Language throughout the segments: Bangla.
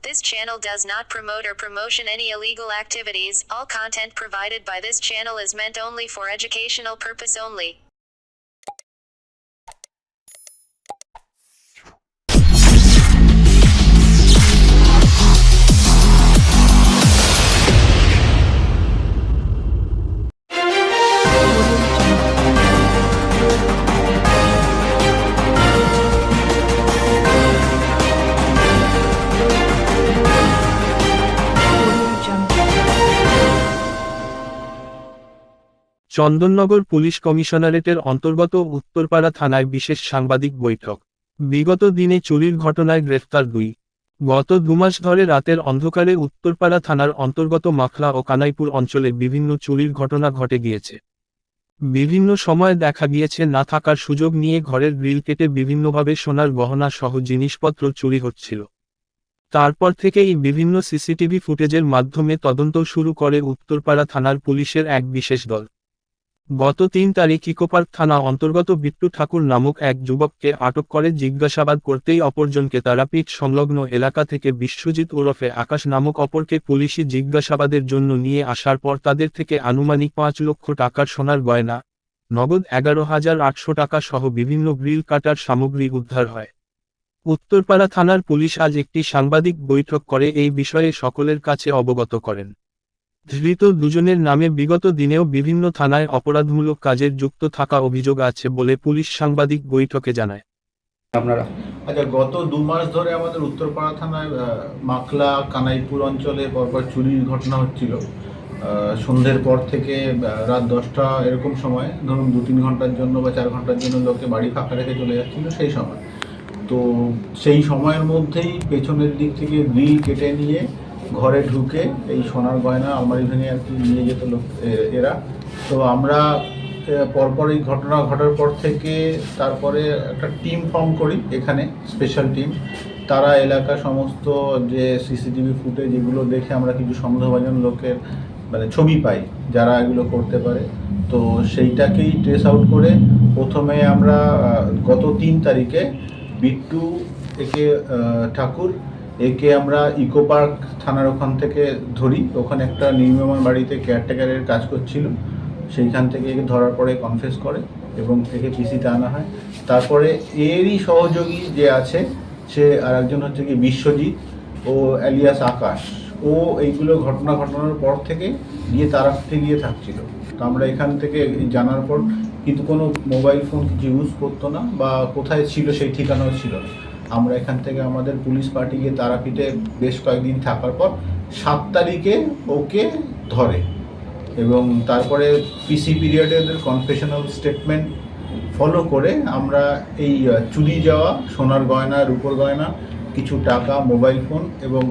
This channel does not promote or promotion any illegal activities. All content provided by this channel is meant only for educational purpose only. Chandannagar police কমিশনারেটের অন্তর্গত উত্তরপাড়া থানায় বিশেষ সাংবাদিক বৈঠক। বিগত দিনে চুরির ঘটনায় গ্রেফতার 2। গত 2 মাস ধরে রাতের অন্ধকারে উত্তরপাড়া থানার অন্তর্গত মাখলা ও কানাইপুর অঞ্চলে বিভিন্ন চুরির ঘটনা ঘটে গিয়েছে। বিভিন্ন সময় দেখা গিয়েছে না থাকার সুযোগ নিয়ে ঘরের গ্রিল কেটে বিভিন্নভাবে সোনার গহনা সহ জিনিসপত্র চুরি হচ্ছিল। তারপর থেকেই বিভিন্ন সিসিটিভি ফুটেজের মাধ্যমে তদন্ত শুরু করে উত্তরপাড়া থানার পুলিশের এক বিশেষ দল। গত 3 তারিখ ইকোপার্ক থানা অন্তর্গত বিট্টু ঠাকুর নামক এক যুবককে আটক করে জিজ্ঞাসাবাদ করতেই অপরজনকে তারাপীঠ সংলগ্ন এলাকা থেকে বিশ্বজিৎ ওরফে আকাশ নামক অপরকে পুলিশি জিজ্ঞাসাবাদের জন্য নিয়ে আসার পর তাদের থেকে আনুমানিক 5 লক্ষ টাকার সোনার গয়না, নগদ 11,800 টাকা সহ বিভিন্ন গ্রিল কাটার সামগ্রী উদ্ধার হয়। উত্তরপাড়া থানার পুলিশ আজ একটি সাংবাদিক বৈঠক করে এই বিষয়ে সকলের কাছে অবগত করেন। ধৃত দুজনের নামে বিগত দিনেও বিভিন্ন থানায় অপরাধমূলক কাজের যুক্ত থাকা অভিযোগ আছে বলে পুলিশ সাংবাদিক বৈঠকে জানায়। আপনারা আচ্ছা, গত 2 মাস ধরে আমাদের উত্তরপাড়া থানায় মাখলা কানাইপুর অঞ্চলে পরপর চুরির ঘটনা হচ্ছিল। সন্ধ্যের পর থেকে রাত 10টা এরকম সময়, ধরুন 2-3 ঘন্টার জন্য বা 4 ঘন্টার জন্য লোকে বাড়ি ফাঁকা রেখে চলে যাচ্ছিল সেই সময়। তো সেই সময়ের মধ্যেই পেছনের দিক থেকে গ্রিল কেটে নিয়ে ঘরে ঢুকে এই সোনার গয়না আলমারি ভেঙে আর কি নিয়ে যেত লোক এরা। তো আমরা পরপর এই ঘটনা ঘটার পর থেকে তারপরে একটা টিম ফর্ম করি এখানে, স্পেশাল টিম। তারা এলাকা সমস্ত যে সিসিটিভি ফুটেজ এগুলো দেখে আমরা কিছু সন্দেহভাজন লোকের মানে ছবি পাই যারা এগুলো করতে পারে। তো সেইটাকেই ট্রেস আউট করে প্রথমে আমরা গত 3 তারিখে বিট্টু ঠাকুর একে আমরা ইকোপার্ক থানার ওখান থেকে ধরি। ওখানে একটা নির্মীয়মান বাড়িতে কেয়ারটেকারের কাজ করছিল, সেইখান থেকে একে ধরার পরে কনফেস করে এবং একে পিসিতে আনা হয়। তারপরে এরই সহযোগী যে আছে সে আর একজন হচ্ছে কি বিশ্বজিৎ ও এলিয়াস আকাশ, ও এইগুলো ঘটনা ঘটানোর পর থেকে গিয়ে তারাপীঠে গিয়ে থাকছিল। তো আমরা এখান থেকে জানার পর, কিন্তু কোনো মোবাইল ফোন কিছু ইউজ করতো না বা কোথায় ছিল সেই ঠিকানাও ছিল না। আমরা এখান থেকে আমাদের পুলিশ পার্টি গিয়ে তারাপীঠে বেশ কয়েকদিন থাকার পর 7 তারিখে ওকে ধরে এবং তারপরে পিসি পিরিয়ডে ওদের কনফেশনাল স্টেটমেন্ট ফলো করে আমরা এই চুরি যাওয়া সোনার গয়না, রূপোর গয়না, কিছু টাকা, মোবাইল ফোন এবং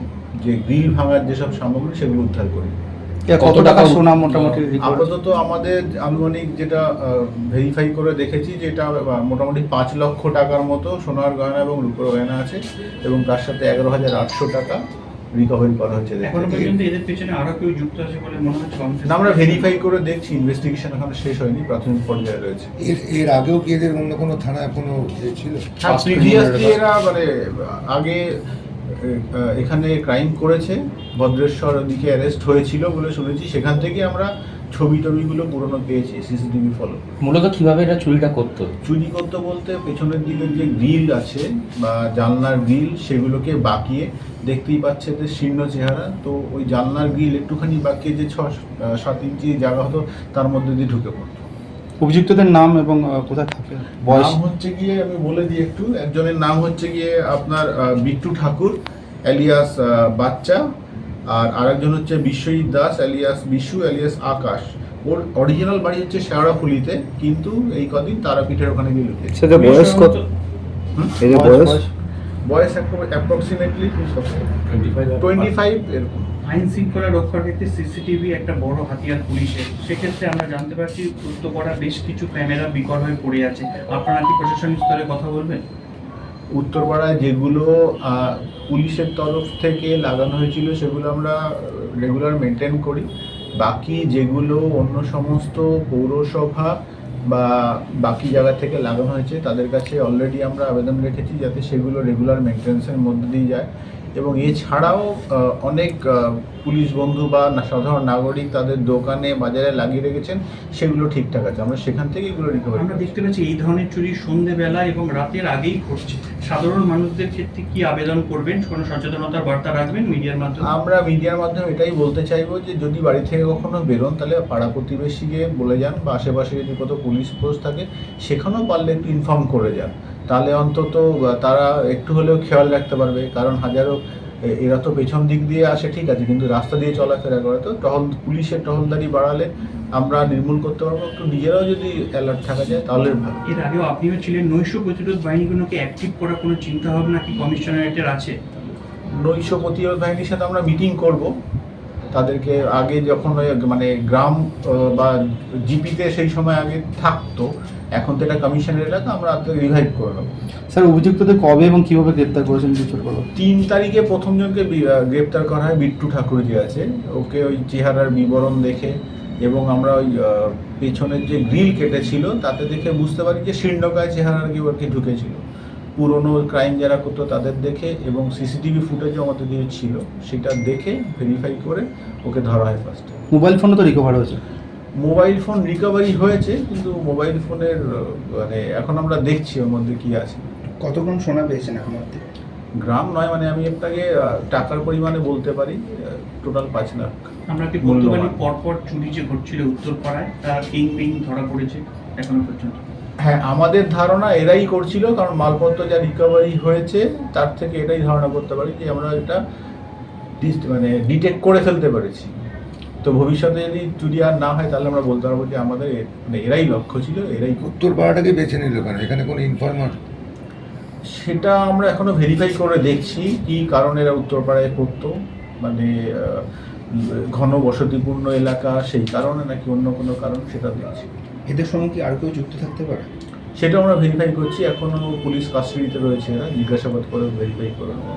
যে গ্রিল ভাঙার যেসব সামগ্রী সেগুলো উদ্ধার করি। কত টাকা সোনা মোটামুটি? আপাতত আমাদের আনুমানিক যেটা ভেরিফাই করে দেখেছি যে এটা মোটামুটি 5 লক্ষ টাকার মতো সোনার গয়না এবং রূপোর গয়না আছে এবং তার সাথে 11,800 টাকা রিকভারি করা হচ্ছে। এখনো পর্যন্ত এদের পেছনে আরো কেউ যুক্ত আছে বলে মনে হচ্ছে? না, আমরা ভেরিফাই করে দেখছি, ইনভেস্টিগেশন এখনো শেষ হয়নি, প্রাথমিক পর্যায়ে রয়েছে। এর আগেও কি এদের অন্য কোনো থানায় কোনো ছিল? হ্যাঁ, প্রিভিয়াসলি এরা মানে আগে এখানে ক্রাইম করেছে, ভদ্রেশ্বর ওদিকে অ্যারেস্ট হয়েছিল বলে শুনেছি। সেখান থেকে আমরা ছবিগুলো পুরনো পেয়েছি, সিসিটিভি ফলো। মূলত কিভাবে এটা চুরিটা করতো? চুরি করতে বলতে পেছনের দিকে যে গ্রিল আছে বা জানলার গ্রিল সেগুলোকে বাঁকিয়ে, দেখতেই পাচ্ছে যে শীর্ণ চেহারা, তো ওই জানলার গ্রিল একটুখানি বাঁকিয়ে যে 6-7 ইঞ্চি জায়গা হতো তার মধ্যে দিয়ে ঢুকে পড়তো। অভিযুক্তদের নাম এবং কোথায় থাকে, বয়স? নাম হচ্ছে গিয়ে আমি বলে দিই একটু। একজনের নাম হচ্ছে গিয়ে আপনার বিট্টু ঠাকুর এলিয়াস বাচ্চা, আর আরেকজন হচ্ছে বিশ্বজিৎ দাস এলিয়াস বিশু এলিয়াস আকাশ। ওর অরিজিনাল বাড়ি হচ্ছে শেওড়াফুলিতে, কিন্তু এই কদিন তারাপীঠের ওখানে গিয়ে লুকিয়েছে। সেটা বয়স কত? এর বয়স অ্যাপ্রক্সিমেটলি 25 এরকম। আইন শৃঙ্খলা রক্ষার ক্ষেত্রে সিসিটিভি একটা বড় হাতিয়ার পুলিশের। সেক্ষেত্রে আমরা জানতে পারছি উত্তরপাড়া বেশ কিছু ক্যামেরা বিকল হয়ে পড়ে আছে। আপনারা কি প্রশাসনিক স্তরে কথা বলবেন? উত্তরপাড়ায় যেগুলো পুলিশের তরফ থেকে লাগানো হয়েছিল সেগুলো আমরা রেগুলার মেনটেন করি। বাকি যেগুলো অন্য সমস্ত পৌরসভা বা বাকি জায়গা থেকে লাগানো হয়েছে তাদের কাছে অলরেডি আমরা আবেদন রেখেছি যাতে সেগুলো রেগুলার মেনটেন্সের মধ্যে দিয়ে যায় এবং এছাড়াও অনেক পুলিশ বন্ধু বা সাধারণ নাগরিক তাদের দোকানে বাজারে লাগিয়ে রেখেছেন, সেগুলো ঠিকঠাক আছে। আমরা সেখান থেকে এগুলো রিকভারি আমরা দেখতে পাচ্ছি এই ধরনের চুরি সন্ধ্যেবেলা এবং রাতের আগেই ঘটছে। সাধারণ মানুষদের ক্ষেত্রে কি আবেদন করবেন, কোনো সচেতনতার বার্তা রাখবেন মিডিয়ার মাধ্যমে? আমরা মিডিয়ার মাধ্যমে এটাই বলতে চাইবো যে যদি বাড়ি থেকে কখনো বেরোন তাহলে পাড়া প্রতিবেশীকে বলে যান, বা আশেপাশে যদি কোথাও পুলিশ পোস্ট থাকে সেখানেও পারলে একটু ইনফর্ম করে যান, তাহলে অন্তত তারা একটু হলেও খেয়াল রাখতে পারবে। কারণ হাজারো এরা তো পেছন দিক দিয়ে আসে ঠিক আছে, কিন্তু রাস্তা দিয়ে চলাফেরা করে, তো পুলিশের টহলদারি বাড়ালে আমরা নির্মূল করতে পারবো। একটু নিজেরাও যদি অ্যালার্ট থাকা যায় তাহলে ভালো। এর আগেও আপনিও ছিলেন, নৈশ প্রতিরোধ বাহিনীগুলোকে অ্যাক্টিভ করার কোনো চিন্তা ভাবনা কি কমিশনারেটের আছে? নৈশ প্রতিরোধ বাহিনীর সাথে আমরা মিটিং করব। তাদেরকে আগে যখন মানে গ্রাম বা জিপিতে সেই সময় আগে থাকতো, এখন তো এটা কমিশনের এলাকা, আমরা রিভাইভ করে নেবো। স্যার অভিযুক্তদের কবে এবং কিভাবে গ্রেপ্তার করেছেন কিছু বলুন। 3 তারিখে প্রথম জনকে গ্রেপ্তার করা হয়, বিট্টু ঠাকুর যে আছে, ওকে ওই চেহারার বিবরণ দেখে এবং আমরা ওই পেছনের যে গ্রিল কেটেছিল তাতে দেখে বুঝতে পারি যে শীর্ণকায় চেহারার কেউ আর কি ঢুকেছিল। পুরনো ক্রাইম যারা করতো তাদের দেখে এবং সিসিটিভি ফুটেজও আমাদের যে ছিল সেটা দেখে ভেরিফাই করে ওকে ধরা হয় ফার্স্টে। মোবাইল ফোনও তো রিকভার হয়েছে। মোবাইল ফোন রিকভারি হয়েছে, কিন্তু মোবাইল ফোনের মানে এখন আমরা দেখছি ওর মধ্যে কি আছে। কতক্ষণ সোনা পেয়েছেন এখন অব্দি? গ্রাম নয়, মানে আমি আপনাকে টাকার পরিমাণে বলতে পারি টোটাল 5 লাখ। আমরা কি বলতে পারি পরপর চুরি যে ঘটছিল উত্তরপাড়ায় তার কিং ধরা পড়েছে এখনো পর্যন্ত? হ্যাঁ, আমাদের ধারণা এরাই করছিল, কারণ মালপত্র যা রিকভারি হয়েছে তার থেকে এটাই ধারণা করতে পারি যে আমরা এটা মানে ডিটেক্ট করে ফেলতে পেরেছি। তো ভবিষ্যতে যদি চুরি আর না হয় তাহলে আমরা বলতে পারবো যে আমাদের মানে এরাই লক্ষ্য ছিল, এরাই করতো। উত্তরপাড়াটাকে বেছে নিল কেন? এখানে কোনো ইনফরমার? সেটা আমরা এখনো ভেরিফাই করে দেখছি কি কারণে এরা উত্তরপাড়ায় করতো, মানে ঘন বসতিপূর্ণ এলাকা সেই কারণে নাকি অন্য কোনো কারণ, সেটা দেখছি। এদের সঙ্গে কি আর কেউ যুক্ত থাকতে পারে? সেটা আমরা ভেরিফাই করছি, এখনো পুলিশ কাস্টাডিতে রয়েছে, এরা জিজ্ঞাসাবাদ করে ভেরিফাই করে নেবো।